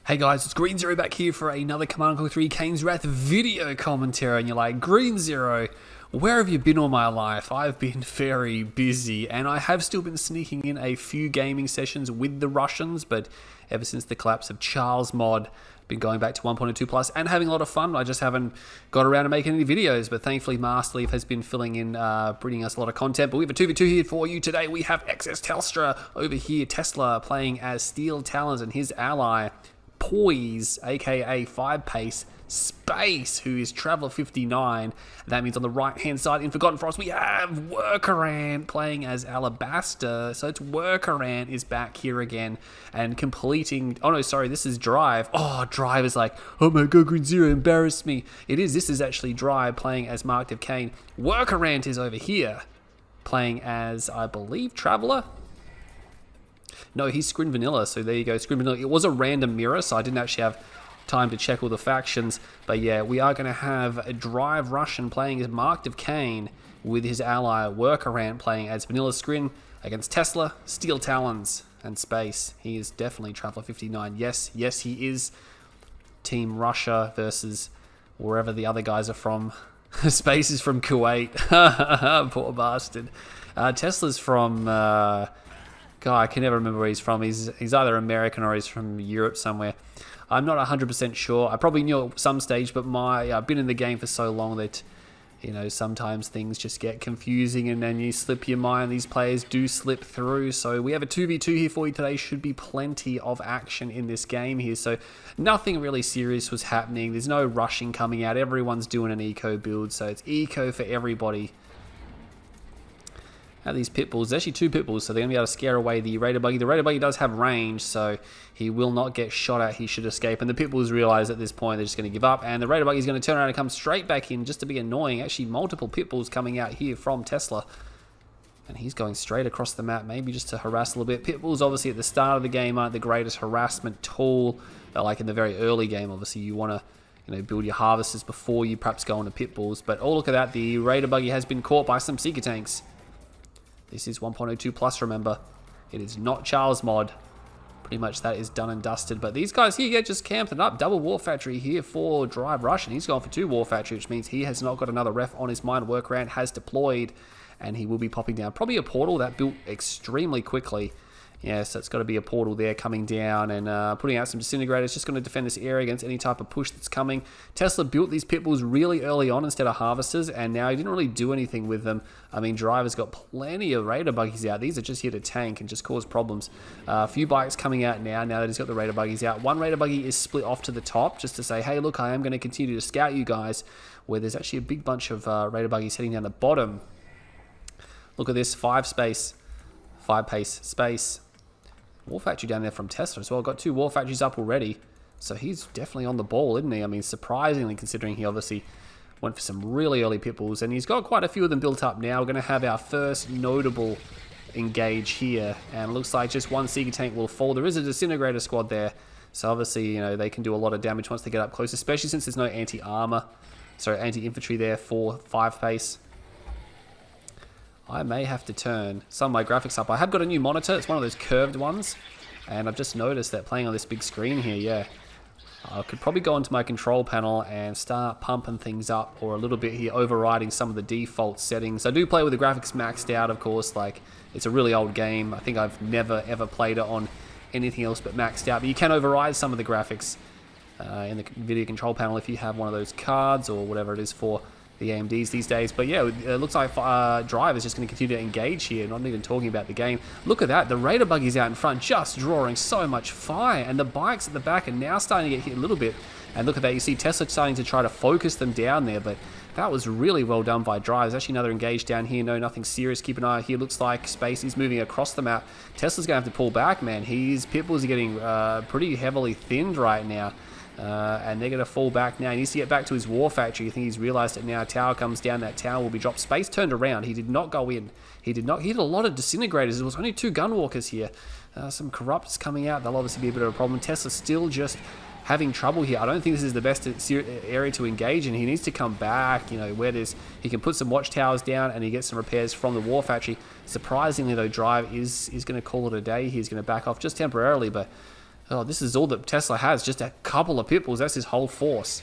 Hey guys, it's Green Zero back here for another Command & Conquer 3 Kane's Wrath video commentary, and you're like, Green Zero, where have you been all my life? I've been very busy, and I have still been sneaking in a few gaming sessions with the Russians, but ever since the collapse of Charles Mod, been going back to 1.2 plus and having a lot of fun. I just haven't got around to making any videos, but thankfully Master Leaf has been filling in, bringing us a lot of content. But we have a 2v2 here for you today. We have T'sLa over here, T'sLa playing as Steel Talons and his ally Poise, aka 5 pace Space, who is Traveler 59. That means on the right hand side in Forgotten Forest we have Workaran playing as Alibaster. So it's Workaran is back here again and completing. Oh no, sorry, this is Drive. Oh, Drive is like, oh my god, Green Zero embarrassed me. This is actually Drive playing as Marked of Kane. Workaran is over here playing as, I believe, Traveler. No, he's Scrin Vanilla, so there you go, Scrin Vanilla. It was a random mirror, so I didn't actually have time to check all the factions. But yeah, we are going to have a Drive Russian playing as Marked of Kane with his ally Workaran playing as Vanilla Scrin against T'sLa, Steel Talons, and Space. He is definitely Traveler 59. Yes, he is Team Russia versus wherever the other guys are from. Space is from Kuwait. Poor bastard. T'sLa's from... God, I can never remember where he's from. He's either American or he's from Europe somewhere. I'm not 100% sure. I probably knew at some stage, but I've been in the game for so long that, you know, sometimes things just get confusing and then you slip your mind. These players do slip through. So we have a 2v2 here for you today. Should be plenty of action in this game here. So nothing really serious was happening. There's no rushing coming out. Everyone's doing an eco build. So it's eco for everybody. These pit bulls, there's actually 2 pit bulls, so they're going to be able to scare away the Raider Buggy. The Raider Buggy does have range, so he will not get shot at. He should escape. And the pit bulls realize at this point they're just going to give up. And the Raider Buggy is going to turn around and come straight back in just to be annoying. Actually, multiple pit bulls coming out here from T'sLa. And he's going straight across the map, maybe just to harass a little bit. Pit bulls, obviously, at the start of the game aren't the greatest harassment tool. Like in the very early game, obviously, you want to build your harvesters before you perhaps go into pit bulls. But oh, look at that. The Raider Buggy has been caught by some Seeker tanks. This is 1.02 plus, remember. It is not Charles Mod. Pretty much that is done and dusted. But these guys here just camping up. Double War Factory here for Drive Rush. And he's gone for 2 War Factory, which means he has not got another ref on his mind. Workaround has deployed. And he will be popping down. Probably a portal that built extremely quickly. Yeah, so it's got to be a portal there coming down and putting out some disintegrators. Just going to defend this area against any type of push that's coming. T'sLa built these pit bulls really early on instead of harvesters, and now he didn't really do anything with them. I mean, Driver's got plenty of Raider Buggies out. These are just here to tank and just cause problems. A few bikes coming out now that he's got the Raider Buggies out. One Raider Buggy is split off to the top just to say, hey, look, I am going to continue to scout you guys, where there's actually a big bunch of Raider Buggies heading down the bottom. Look at this, 5 pace Space. War Factory down there from T'sLa as well. Got 2 War Factories up already. So he's definitely on the ball, isn't he? I mean, surprisingly, considering he obviously went for some really early pit bulls. And he's got quite a few of them built up now. We're going to have our first notable engage here. And it looks like just 1 Seeker tank will fall. There is a disintegrator squad there. So obviously, you know, they can do a lot of damage once they get up close. Especially since there's no anti-armor. Sorry, anti-infantry there for 5 pace. I may have to turn some of my graphics up. I have got a new monitor. It's one of those curved ones. And I've just noticed that playing on this big screen here, yeah. I could probably go into my control panel and start pumping things up or a little bit here, overriding some of the default settings. I do play with the graphics maxed out, of course. Like, it's a really old game. I think I've never, ever played it on anything else but maxed out. But you can override some of the graphics in the video control panel if you have one of those cards or whatever it is for the AMDs these days. But yeah, it looks like Drive is just going to continue to engage here, not even talking about the game. Look at that, the Raider Buggy's out in front, just drawing so much fire, and the bikes at the back are now starting to get hit a little bit. And look at that, you see T'sLa starting to try to focus them down there, but that was really well done by Drive. There's actually another engage down here. No, nothing serious. Keep an eye here. Looks like Space is moving across the map. T'sLa's going to have to pull back, man. His pit bulls are getting pretty heavily thinned right now. And they're going to fall back now. He needs to get back to his War Factory. I think he's realized it now. Tower comes down. That tower will be dropped. Space turned around. He did not go in. He did not. He hit a lot of disintegrators. There was only 2 gunwalkers here. Some corrupts coming out. They'll obviously be a bit of a problem. T'sLa's still just having trouble here. I don't think this is the best area to engage in. He needs to come back, you know, where he can put some watchtowers down and he gets some repairs from the War Factory. Surprisingly, though, Drive is going to call it a day. He's going to back off just temporarily, but Oh, this is all that T'sLa has, just a couple of pitbulls. That's his whole force.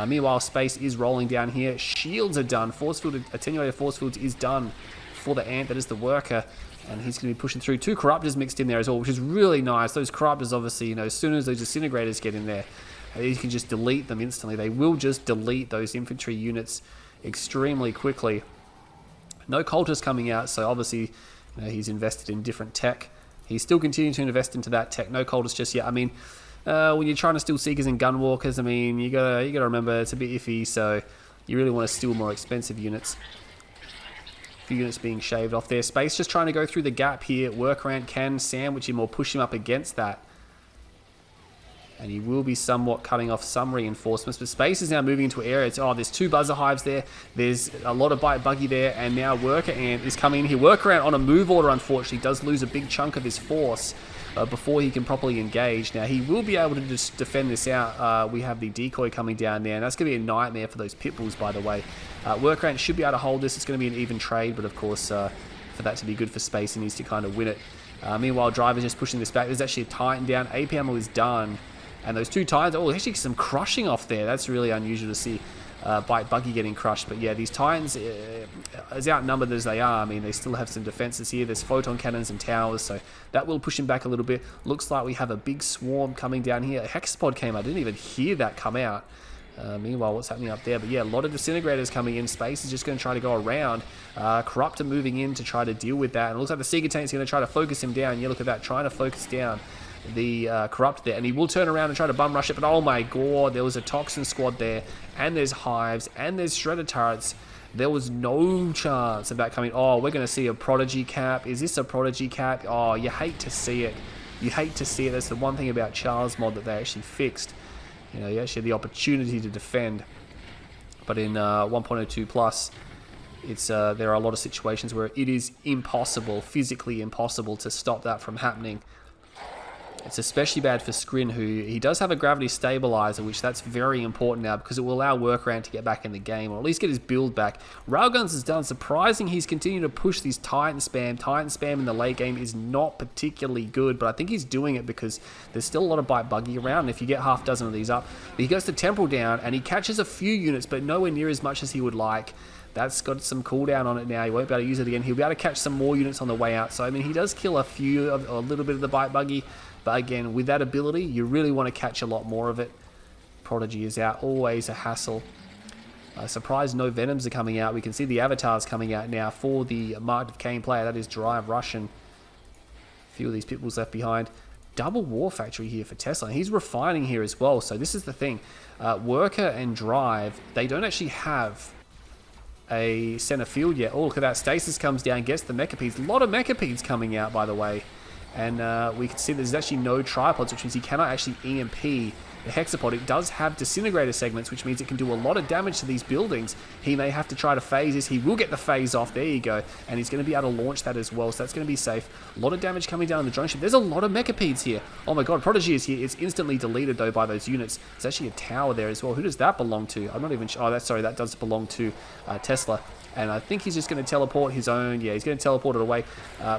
Meanwhile, Space is rolling down here. Shields are done. Force field, attenuated force fields is done for the Ant. That is the worker. And he's going to be pushing through. 2 Corruptors mixed in there as well, which is really nice. Those Corruptors, obviously, you know, as soon as those Disintegrators get in there, you can just delete them instantly. They will just delete those infantry units extremely quickly. No Cultists coming out, so obviously, you know, he's invested in different tech. He's still continuing to invest into that tech. No Cultists just yet. I mean, when you're trying to steal Seekers and Gunwalkers, I mean, you gotta remember it's a bit iffy, so you really want to steal more expensive units. A few units being shaved off there. Space just trying to go through the gap here. Workaround can sandwich him or push him up against that. And he will be somewhat cutting off some reinforcements. But Space is now moving into an area. Oh, there's 2 Buzzer Hives there. There's a lot of Bite Buggy there. And now Worker Ant is coming in here. Workaround on a move order, unfortunately, does lose a big chunk of his force before he can properly engage. Now, he will be able to just defend this out. We have the decoy coming down there. And that's going to be a nightmare for those Pitbulls, by the way. Workaround should be able to hold this. It's going to be an even trade. But, of course, for that to be good for Space, he needs to kind of win it. Meanwhile, Driver's just pushing this back. There's actually a Titan down. AP ammo is done. And those 2 Titans, oh, actually some crushing off there. That's really unusual to see Bite Buggy getting crushed. But yeah, these Titans, as outnumbered as they are, I mean, they still have some defenses here. There's photon cannons and towers, so that will push him back a little bit. Looks like we have a big swarm coming down here. A Hexapod came out. I didn't even hear that come out. Meanwhile, what's happening up there? But yeah, a lot of Disintegrators coming in. Space is just going to try to go around. Corruptor moving in to try to deal with that. And it looks like the Seeker Tank is going to try to focus him down. Yeah, look at that, trying to focus down the Corrupt there, and he will turn around and try to bum rush it, but oh my god, there was a Toxin Squad there, and there's Hives, and there's Shredder Turrets. There was no chance of that coming. Oh, we're going to see a Prodigy Cap. Is this a Prodigy Cap? Oh, you hate to see it. You hate to see it. That's the one thing about Charles mod that they actually fixed. You know, you actually had the opportunity to defend, but in 1.02 plus, it's there are a lot of situations where it is impossible, physically impossible, to stop that from happening. It's especially bad for Skrin, who he does have a gravity stabilizer, which that's very important now because it will allow Workaround to get back in the game, or at least get his build back. Railguns is done. Surprising he's continuing to push these Titan spam. Titan spam in the late game is not particularly good, but I think he's doing it because there's still a lot of Bite Buggy around, and if you get half dozen of these up. But he goes to Temporal down, and he catches a few units, but nowhere near as much as he would like. That's got some cooldown on it now. He won't be able to use it again. He'll be able to catch some more units on the way out. So, I mean, he does kill a little bit of the Bite Buggy. But again, with that ability, you really want to catch a lot more of it. Prodigy is out. Always a hassle. Surprised no Venoms are coming out. We can see the avatars coming out now for the Marked of Kane player. That is Drive Russian. A few of these Pitbulls left behind. Double War Factory here for T'sLa. And he's refining here as well. So this is the thing. Worker and Drive, they don't actually have a center field yet. Oh, look at that. Stasis comes down, gets the Mechapedes. A lot of Mechapedes coming out, by the way. And we can see there's actually no tripods, which means he cannot actually EMP the Hexapod. It does have disintegrator segments, which means it can do a lot of damage to these buildings. He may have to try to phase this. He will get the phase off. There you go. And he's going to be able to launch that as well, so that's going to be safe. A lot of damage coming down on the drone ship. There's a lot of Mechapedes here. Oh my god, Prodigy is here. It's instantly deleted, though, by those units. There's actually a tower there as well. Who does that belong to? I'm not even sure. Oh, sorry, that does belong to T'sLa. And I think he's just going to teleport his own. Yeah, he's going to teleport it away.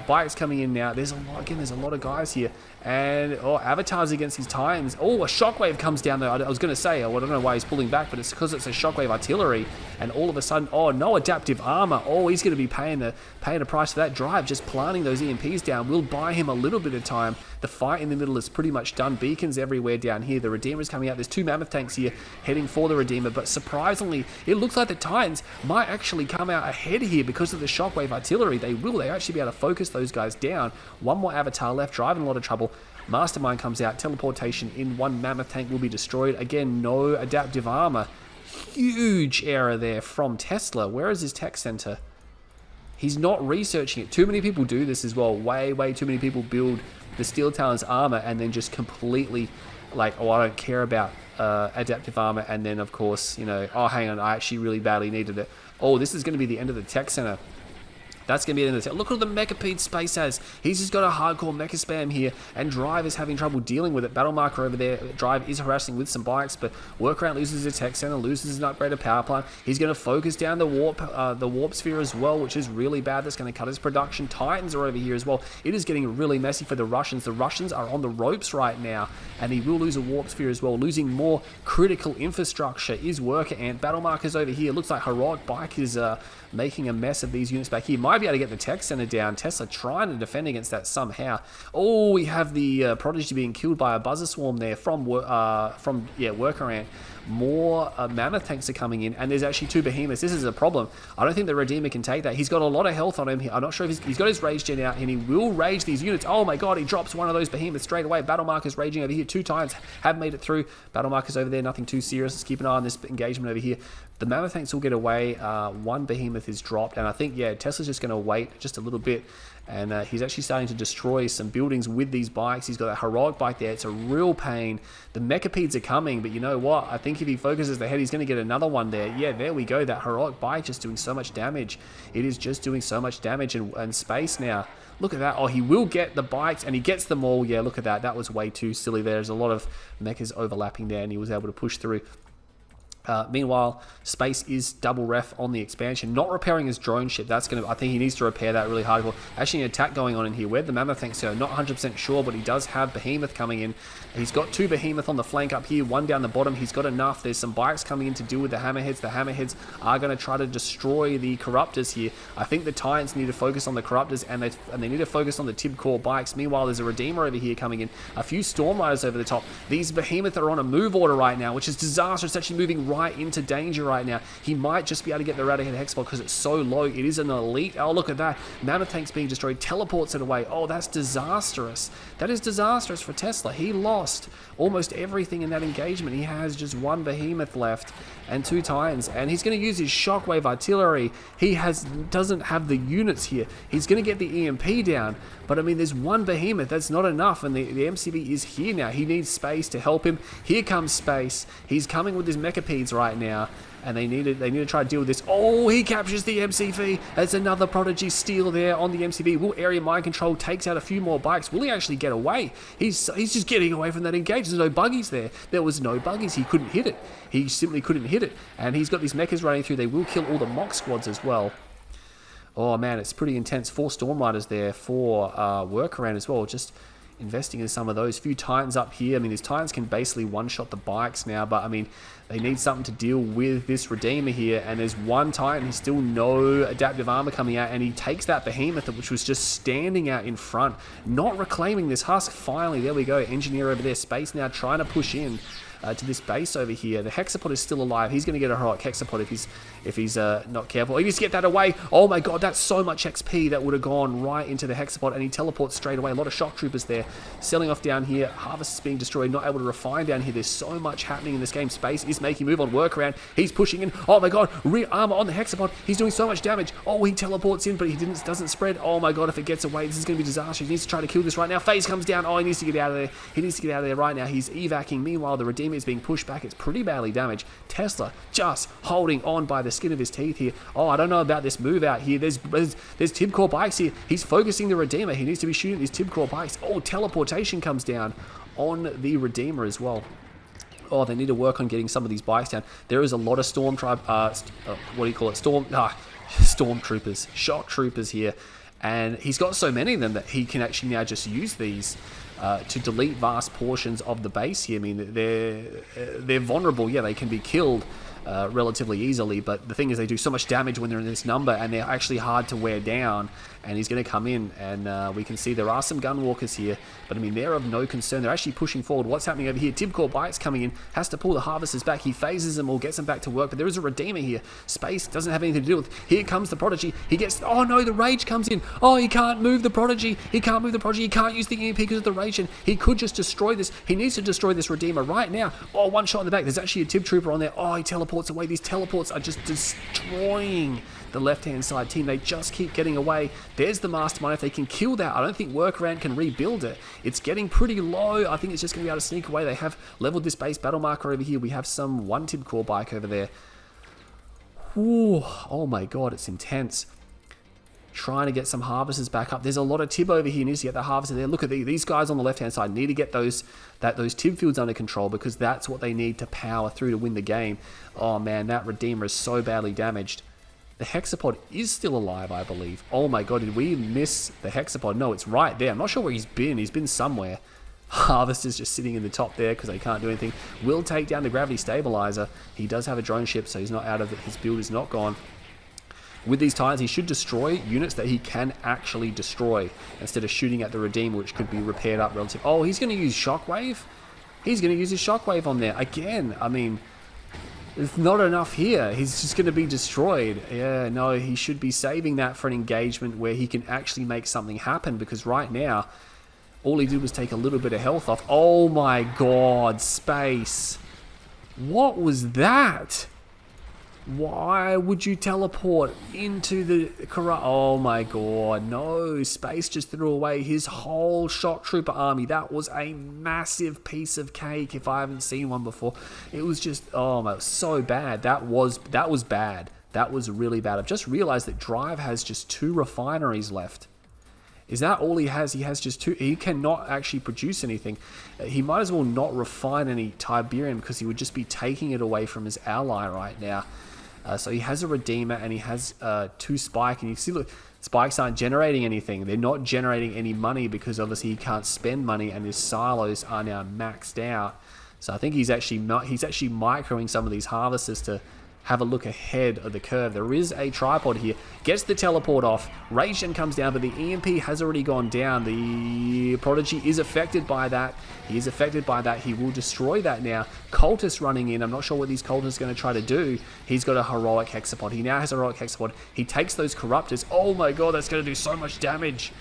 Bike's coming in now. There's a lot of guys here. And, avatars against his Titans. Oh, a shockwave comes down there. I was going to say, I don't know why he's pulling back, but it's because it's a shockwave artillery. And all of a sudden, no adaptive armor. Oh, he's going to be paying the price for that. Drive, just planting those EMPs down, will buy him a little bit of time. The fight in the middle is pretty much done. Beacons everywhere down here. The Redeemer's coming out. There's 2 Mammoth tanks here heading for the Redeemer. But surprisingly, it looks like the Titans might actually come out ahead here because of the shockwave artillery. They'll actually be able to focus those guys down. One more avatar left, Drive in a lot of trouble. Mastermind comes out. Teleportation in. 1 Mammoth tank will be destroyed. Again, no adaptive armor. Huge error there from T'sLa. Where is his tech center? He's not researching it. Too many people do this as well. Way too many people build the Steel Talons armor and then just completely I don't care about adaptive armor, and then of course, oh, hang on, I actually really badly needed it. Oh, this is going to be the end of the tech center. That's going to be the end of the set. Look at the Mechapede Space has. He's just got a hardcore mecha spam here, and Drive is having trouble dealing with it. Battle Marker over there. Drive is harassing with some bikes, but Workaround loses his tech center, loses an upgraded power plant. He's going to focus down the warp sphere as well, which is really bad. That's going to cut his production. Titans are over here as well. It is getting really messy for the Russians. The Russians are on the ropes right now, and he will lose a warp sphere as well. Losing more critical infrastructure is Worker Ant. Battle Marker's over here. Looks like Heroic Bike is making a mess of these units back here. Might be able to get the tech center down. T'sLa trying to defend against that somehow. Oh, we have the Prodigy being killed by a Buzzer Swarm there from Worker Ant. More Mammoth tanks are coming in, and there's actually 2 Behemoths. This is a problem. I don't think the Redeemer can take that. He's got a lot of health on him. I'm not sure if he's got his Rage Gen out, and he will rage these units. Oh my god, he drops one of those Behemoths straight away. Battle Marker's raging over here 2 times. Have made it through. Battle Marker's over there, nothing too serious. Let's keep an eye on this engagement over here. The Mammoth tanks will get away. 1 Behemoth is dropped, and I think, yeah, T'sLa's just going to wait just a little bit. And he's actually starting to destroy some buildings with these bikes. He's got that Heroic Bike there. It's a real pain. The Mechapedes are coming, but you know what? I think if he focuses the head, he's going to get another one there. Yeah, there we go. That Heroic Bike just doing so much damage. It is just doing so much damage and space now. Look at that. Oh, he will get the bikes, and he gets them all. Yeah, look at that. That was way too silly. There's a lot of mechas overlapping there, and he was able to push through. Meanwhile, Space is double ref on the expansion, not repairing his drone ship. That's going to, I think he needs to repair that really hardcore. Actually, an attack going on in here. Where'd the Mammoth tanks go? Not 100% sure, but he does have Behemoth coming in. He's got 2 Behemoth on the flank up here, 1 down the bottom. He's got enough. There's some bikes coming in to deal with the Hammerheads. The Hammerheads are going to try to destroy the Corruptors here. I think the Titans need to focus on the Corruptors, and they need to focus on the Tib Core bikes. Meanwhile, there's a Redeemer over here coming in. A few Storm Riders over the top. These Behemoth are on a move order right now, which is disastrous. It's actually moving right into danger right now. He might just be able to get the Eradicated Hexbot because it's so low. It is an elite. Oh, look at that. Mammoth tanks being destroyed. Teleports it away. Oh, that's disastrous. That is disastrous for T'sLa. He lost almost everything in that engagement. He has just 1 Behemoth left and 2 Titans, and he's going to use his Shockwave Artillery. He doesn't have the units here. He's going to get the EMP down, but I mean, there's 1 Behemoth. That's not enough, and the MCB is here now. He needs Space to help him. Here comes Space. He's coming with his Mechapedes right now, and they need to try to deal with this. Oh, he captures the MCV. That's another Prodigy steal there on the MCV. Will Area Mind Control takes out a few more bikes. Will he actually get away? He's just getting away from that engage. There's no buggies there. There was no buggies. He couldn't hit it. He simply couldn't hit it. And he's got these mechas running through. They will kill all the mock squads as well. Oh man, it's pretty intense. 4 Storm Riders there for Workaround as well. Just investing in some of those. Few Titans up here. I mean, these Titans can basically one-shot the bikes now, but I mean, they need something to deal with this Redeemer here, and there's 1 Titan. He's still no adaptive armor coming out, and he takes that Behemoth, which was just standing out in front, not reclaiming this husk. Finally, there we go. Engineer over there. Space now trying to push in to this base over here. The Hexapod is still alive. He's going to get a Heroic Hexapod if he's not careful. He needs to get that away. Oh my god, that's so much XP that would have gone right into the Hexapod, and he teleports straight away. A lot of Shock Troopers there. Selling off down here. Harvest is being destroyed. Not able to refine down here. There's so much happening in this game. Space is making move on Workaround. He's pushing in. Oh my god, rear armor on the Hexapod. He's doing so much damage. Oh, he teleports in, but he doesn't spread. Oh my god, if it gets away, this is going to be disastrous. He needs to try to kill this right now. Phase comes down. Oh, he needs to get out of there. He needs to get out of there right now. He's evacing. Meanwhile, the Redeemer is being pushed back. It's pretty badly damaged. T'sLa just holding on by the skin of his teeth here. Oh, I don't know about this move out here. There's Tib Core bikes here. He's focusing the Redeemer. He needs to be shooting these Tib Core bikes. Oh, teleportation comes down on the Redeemer as well. Oh, they need to work on getting some of these bikes down. There is a lot of Storm Troopers, Shock Troopers here, and he's got so many of them that he can actually now just use these to delete vast portions of the base here. I mean, they're vulnerable. Yeah, they can be killed relatively easily, but the thing is they do so much damage when they're in this number, and they're actually hard to wear down. And he's going to come in, and we can see there are some Gunwalkers here, but I mean, they're of no concern. They're actually pushing forward. What's happening over here? Tib Core Bikes coming in, has to pull the Harvesters back. He phases them all, gets them back to work, but there is a Redeemer here. Space doesn't have anything to do with. Here comes the Prodigy. He gets, oh no, the Rage comes in. Oh, he can't move the Prodigy. He can't move the Prodigy. He can't use the EMP because of the Rage, and he could just destroy this. He needs to destroy this Redeemer right now. Oh, 1 shot in the back. There's actually a Tib Trooper on there. Oh, he teleports away. These teleports are just destroying the left-hand side team. They just keep getting away. There's the Mastermind. If they can kill that, I don't think Workaround can rebuild it. It's getting pretty low. I think it's just going to be able to sneak away. They have leveled this base battle marker over here. We have some 1 Tib Core bike over there. Ooh, oh my god, it's intense. trying to get some harvesters back up. There's a lot of tib over here. He needs to get the harvester there. Look at these guys on the left-hand side. Need to get those tib fields under control, because that's what they need to power through to win the game. Oh man, that Redeemer is so badly damaged. The Hexapod is still alive, I believe. Oh my god, did we miss the Hexapod? No, it's right there. I'm not sure where he's been. He's been somewhere. Harvester's just sitting in the top there because they can't do anything. Will take down the gravity stabilizer. He does have a drone ship, so he's not out of it. His build is not gone. With these Titans, he should destroy units that he can actually destroy instead of shooting at the Redeemer, which could be repaired up relative. Oh, he's going to use Shockwave? He's going to use his Shockwave on there. Again, I mean, there's not enough here. He's just going to be destroyed. Yeah, no, he should be saving that for an engagement where he can actually make something happen, because right now, all he did was take a little bit of health off. Oh my god, Space. What was that? Why would you teleport into the... Oh my god, no. Space just threw away his whole shock trooper army. That was a massive piece of cake if I haven't seen one before. It was just... Oh my, so bad. That was bad. That was really bad. I've just realized that Drive has just 2 refineries left. Is that all he has? He has just 2. He cannot actually produce anything. He might as well not refine any Tiberium, because he would just be taking it away from his ally right now. So he has a Redeemer and he has 2 Spike. And you see, look, Spikes aren't generating anything. They're not generating any money because obviously he can't spend money, and his silos are now maxed out. So I think he's actually microing some of these harvesters to have a look ahead of the curve. There is a tripod here. Gets the teleport off. Rage Gen comes down, but the EMP has already gone down. The Prodigy is affected by that. He is affected by that. He will destroy that now. Cultist running in. I'm not sure what these cultists are going to try to do. He's got a heroic hexapod. He now has a heroic hexapod. He takes those corruptors. Oh my god, that's going to do so much damage.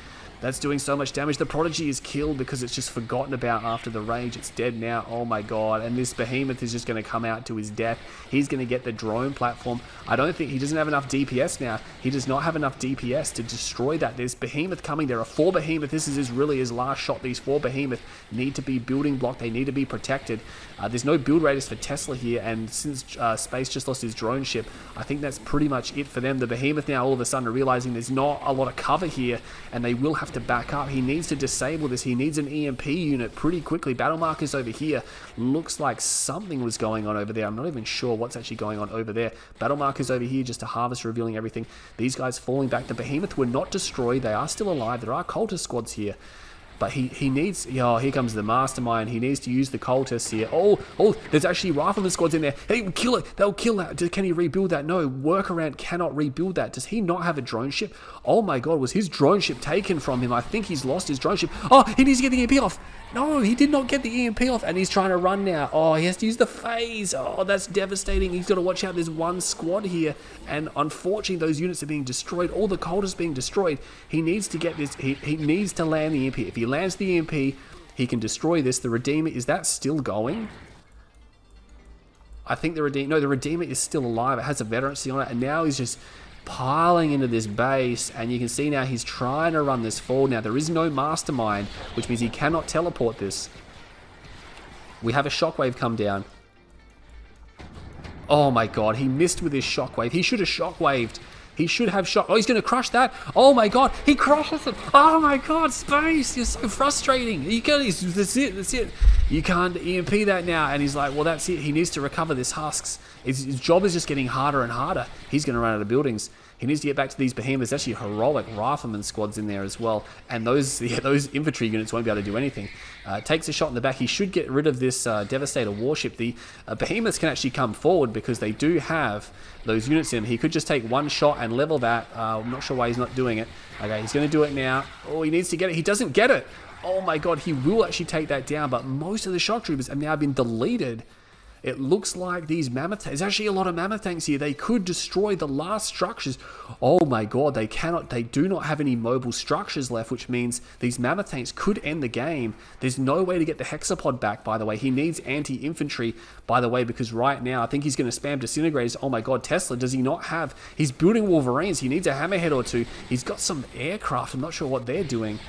That's doing so much damage. The Prodigy is killed because it's just forgotten about after the rage. It's dead now. Oh my god. And this Behemoth is just going to come out to his death. He's going to get the drone platform. I don't think... He doesn't have enough DPS now. He does not have enough DPS to destroy that. There's Behemoth coming. There are 4 Behemoth. This is really his last shot. These 4 Behemoth need to be building blocked. They need to be protected. There's no build radius for T'sLa here. And since Space just lost his drone ship, I think that's pretty much it for them. The Behemoth now all of a sudden are realizing there's not a lot of cover here, and they will have to back up. He needs to disable this. He needs an EMP unit pretty quickly. Battle markers over here. Looks like something was going on over there. I'm not even sure what's actually going on over there. Battle markers over here, just a harvest revealing everything. These guys falling back. The Behemoth were not destroyed. They are still alive. There are cultist squads here. But he needs... Oh, here comes the Mastermind. He needs to use the cultists here. Oh, there's actually rifleman squads in there. Hey, kill it. They'll kill that. Can he rebuild that? No, Workaround cannot rebuild that. Does he not have a drone ship? Oh my god, was his drone ship taken from him? I think he's lost his drone ship. Oh, he needs to get the EMP off. No, he did not get the EMP off, and he's trying to run now. Oh, he has to use the phase. Oh, that's devastating. He's got to watch out. There's 1 squad here, and unfortunately, those units are being destroyed. All the cultists being destroyed. He needs to get this. He needs to land the EMP. If he lands the EMP, he can destroy this. The Redeemer, is that still going? I think the Redeemer... No, the Redeemer is still alive. It has a veterancy on it, and now he's just piling into this base, and you can see now he's trying to run this forward. Now there is no Mastermind, which means he cannot teleport this. We have a Shockwave come down. Oh my god, he missed with his Shockwave. He should have Shockwaved. He should have shot. Oh, he's going to crush that. Oh my god, he crushes it. Oh my god, Space, you're so frustrating. You can't, that's it. You can't EMP that now. And he's like, well, that's it. He needs to recover this husks. His job is just getting harder and harder. He's going to run out of buildings. He needs to get back to these Behemoths. There's actually heroic rifleman squads in there as well. And those infantry units won't be able to do anything. Takes a shot in the back. He should get rid of this Devastator warship. The Behemoths can actually come forward because they do have those units in. He could just take 1 shot and level that. I'm not sure why he's not doing it. Okay, he's going to do it now. Oh, he needs to get it. He doesn't get it. Oh my god, he will actually take that down. But most of the shock troopers have now been deleted. It looks like these mammoth tanks, there's actually a lot of mammoth tanks here. They could destroy the last structures. Oh my god, they do not have any mobile structures left, which means these mammoth tanks could end the game. There's no way to get the hexapod back, by the way. He needs anti-infantry, by the way, because right now I think he's going to spam disintegrators. Oh my god, T'sLa, does he not have... He's building Wolverines. He needs a hammerhead or 2. He's got some aircraft. I'm not sure what they're doing.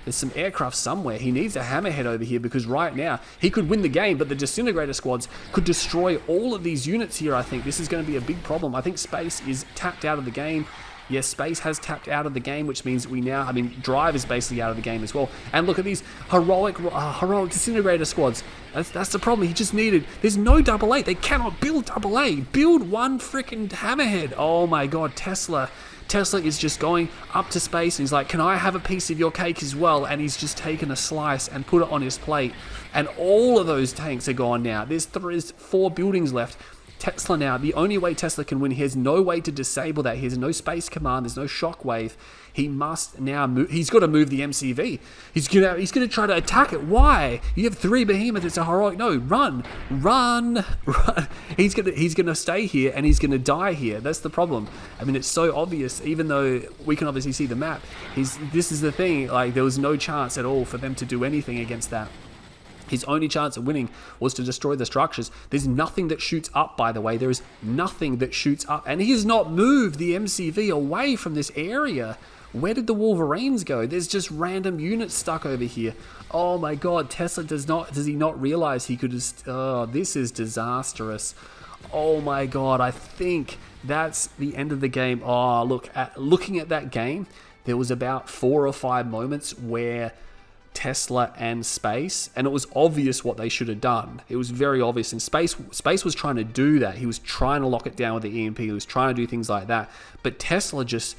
There's some aircraft somewhere. He needs a hammerhead over here because right now he could win the game, but the disintegrator squads could destroy all of these units here. I think this is going to be a big problem. I think Space is tapped out of the game. Yes, Space has tapped out of the game, which means we now, I mean, Drive is basically out of the game as well. And look at these heroic disintegrator squads. That's the problem. He just needed, there's no double A. They cannot build double A. Build one freaking hammerhead. Oh my god, T'sLa is just going up to Space and he's like, can I have a piece of your cake as well? And he's just taken a slice and put it on his plate. And all of those tanks are gone now. There's 4 buildings left. T'sLa now, the only way T'sLa can win, he has no way to disable that. He has no space command, there's no shockwave. He must now move, he's got to move the MCV. He's gonna try to attack it. Why? You have 3 behemoths, it's a heroic, no, run. He's gonna stay here and he's gonna die here. That's the problem. I mean, it's so obvious, even though we can obviously see the map. This is the thing, like there was no chance at all for them to do anything against that. His only chance of winning was to destroy the structures. There's nothing that shoots up, by the way. There is nothing that shoots up. And he has not moved the MCV away from this area. Where did the Wolverines go? There's just random units stuck over here. Oh my god, T'sLa does he not realize he could just... Oh, this is disastrous. Oh my god, I think that's the end of the game. Oh, looking at that game, there was about 4 or 5 moments where T'sLa and Space, and it was obvious what they should have done. It was very obvious, and Space was trying to do that. He was trying to lock it down with the EMP. He was trying to do things like that, but T'sLa just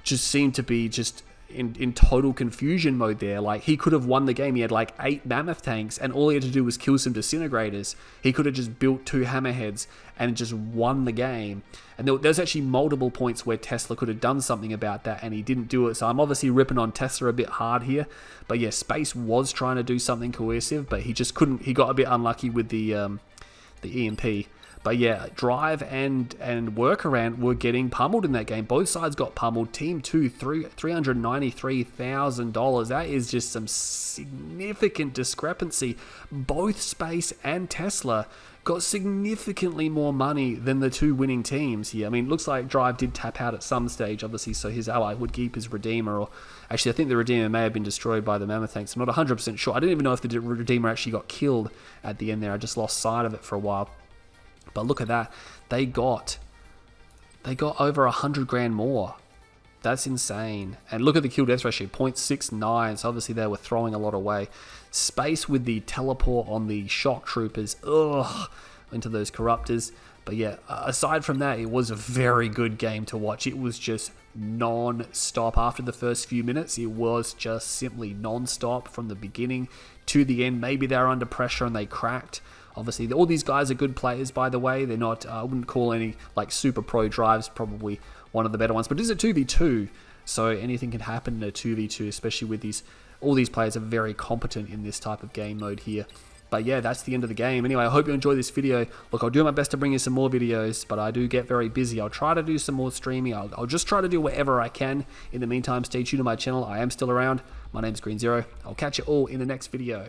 seemed to be just in total confusion mode there. Like, he could have won the game. He had like 8 mammoth tanks, and all he had to do was kill some disintegrators. He could have just built 2 hammerheads and just won the game. And there's actually multiple points where T'sLa could have done something about that, and he didn't do it. So I'm obviously ripping on T'sLa a bit hard here. But yeah, Space was trying to do something cohesive, but he just couldn't. He got a bit unlucky with the EMP. But yeah, Drive and Workaround were getting pummeled in that game. Both sides got pummeled. Team 2, $393,000. That is just some significant discrepancy. Both Space and T'sLa got significantly more money than the 2 winning teams here. I mean, it looks like Drive did tap out at some stage, obviously, so his ally would keep his Redeemer. Or actually, I think the Redeemer may have been destroyed by the Mammoth tanks. I'm not 100% sure. I didn't even know if the Redeemer actually got killed at the end there. I just lost sight of it for a while. But look at that. They got over 100 grand more. That's insane. And look at the kill death ratio, 0.69. So obviously they were throwing a lot away. Space with the teleport on the shock troopers. Into those corruptors. But yeah, aside from that, it was a very good game to watch. It was just non-stop. After the first few minutes, it was just simply non-stop from the beginning to the end. Maybe they were under pressure and they cracked. Obviously, all these guys are good players, by the way. They're not, I wouldn't call any, like, super pro Drives, probably one of the better ones. But it is a 2v2, so anything can happen in a 2v2, especially with these, all these players are very competent in this type of game mode here. But yeah, that's the end of the game. Anyway, I hope you enjoyed this video. Look, I'll do my best to bring you some more videos, but I do get very busy. I'll try to do some more streaming. I'll just try to do whatever I can. In the meantime, stay tuned to my channel. I am still around. My name's Green Zero. I'll catch you all in the next video.